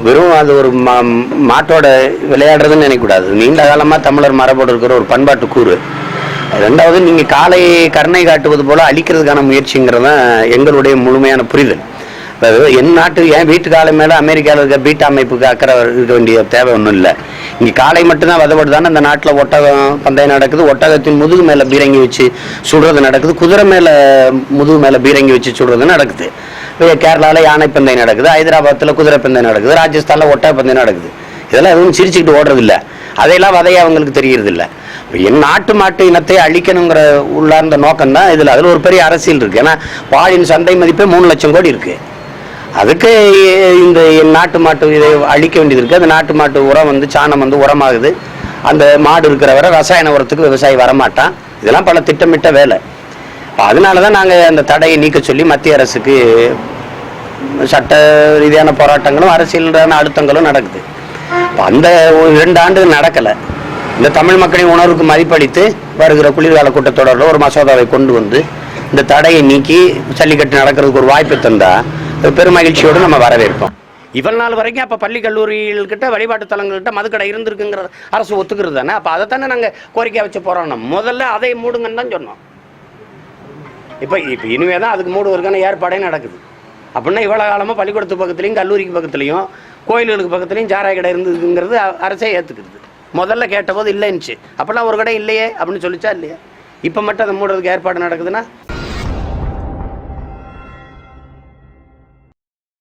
வெறும் அது ஒரு மாட்டோட விளையாடுறதுன்னு நினைக்கக்கூடாது. நீண்ட காலமாக தமிழர் மரபோடு இருக்கிற ஒரு பண்பாட்டு கூறு. ரெண்டாவது, நீங்கள் காலை கருணை காட்டுவது போல அழிக்கிறதுக்கான முயற்சிங்கிறது தான் எங்களுடைய முழுமையான புரிதல். அதாவது என் நாட்டு என் வீட்டு காலை மேலே அமெரிக்காவில் இருக்க பீட்டா அமைப்புக்கு அக்கறை இருக்க வேண்டிய தேவை ஒன்றும் இல்லை. இங்கே காலை மட்டும்தான் வதப்படுதானே அந்த நாட்டில் ஒட்டகம் பந்தயம் நடக்குது, ஒட்டகத்தின் முதுகு மேலே பீரங்கி வச்சு சுடுறது நடக்குது, குதிரை மேலே முதுகு மேலே பீரங்கி வச்சு சுடுறது நடக்குது. கேரளாவில் யானை பந்தயம் நடக்குது, ஹைதராபாத்தில் குதிரை பந்தயம் நடக்குது, ராஜஸ்தானில் ஒட்டக பந்தயம் நடக்குது. இதெல்லாம் எதுவும் சிரிச்சுக்கிட்டு ஓடுறதில்லை, அதையெல்லாம் வதைய அவங்களுக்கு தெரியறதில்லை. என் நாட்டு மாட்டு இனத்தை அழிக்கணுங்கிற உள்ளார்ந்த நோக்கம் தான் இதில். அதில் ஒரு பெரிய அரசியல் இருக்குது. ஏன்னா பாலின் சந்தை மதிப்பே 3 லட்சம் கோடி இருக்குது. அதுக்கு இந்த என் நாட்டு மாட்டு இதை அழிக்க வேண்டியது இருக்குது. அந்த நாட்டு மாட்டு உரம் சாணம் உரமாகுது. அந்த மாடு இருக்கிற வரை ரசாயன உரத்துக்கு விவசாயி வரமாட்டான். இதெல்லாம் பல திட்டமிட்ட வேலை. அதனால தான் நாங்கள் அந்த தடையை நீக்க சொல்லி மத்திய அரசுக்கு சட்ட ரீதியான போராட்டங்களும் அரசியலான அழுத்தங்களும் நடக்குது. அந்த 2 ஆண்டுகள் நடக்கலை. இந்த தமிழ் மக்களின் உணர்வுக்கு மதிப்பளித்து வருகிற குளிர்கால கூட்டத்தொடரில் ஒரு மசோதாவை கொண்டு வந்து இந்த தடையை நீக்கி ஜல்லிக்கட்டு நடக்கிறதுக்கு ஒரு வாய்ப்பு தந்தால் பெரும் மகிழ்ச்சியோடு நம்ம வரவேற்போம். இவ்வளவு நாள் வரைக்கும் அப்போ பள்ளி கல்லூரிகள்கிட்ட வழிபாட்டு தலங்கள்கிட்ட மதுக்கடை இருந்திருக்குங்கிற அரசு ஒத்துக்கிறது தானே. அப்போ அதை தானே நாங்கள் கோரிக்கை வச்சு போகிறோம். முதல்ல அதை மூடுங்கன்னு தான் சொன்னோம். இப்போ இனிமே தான் அதுக்கு மூடுவதற்கான ஏற்பாடே நடக்குது. அப்படின்னா இவ்வளோ காலமாக பள்ளிக்கூடத்து பக்கத்துலையும் கல்லூரிக்கு பக்கத்துலையும் கோயில்களுக்கு பக்கத்துலையும் சாராய கடை இருந்ததுங்கிறது அரசே ஏற்றுக்குது. முதல்ல கேட்டபோது இல்லைன்னுச்சு. அப்போல்லாம் ஒரு கடை இல்லையே அப்படின்னு சொல்லிச்சா இல்லையா? இப்போ மட்டும் அதை மூடுறதுக்கு ஏற்பாடு நடக்குதுன்னா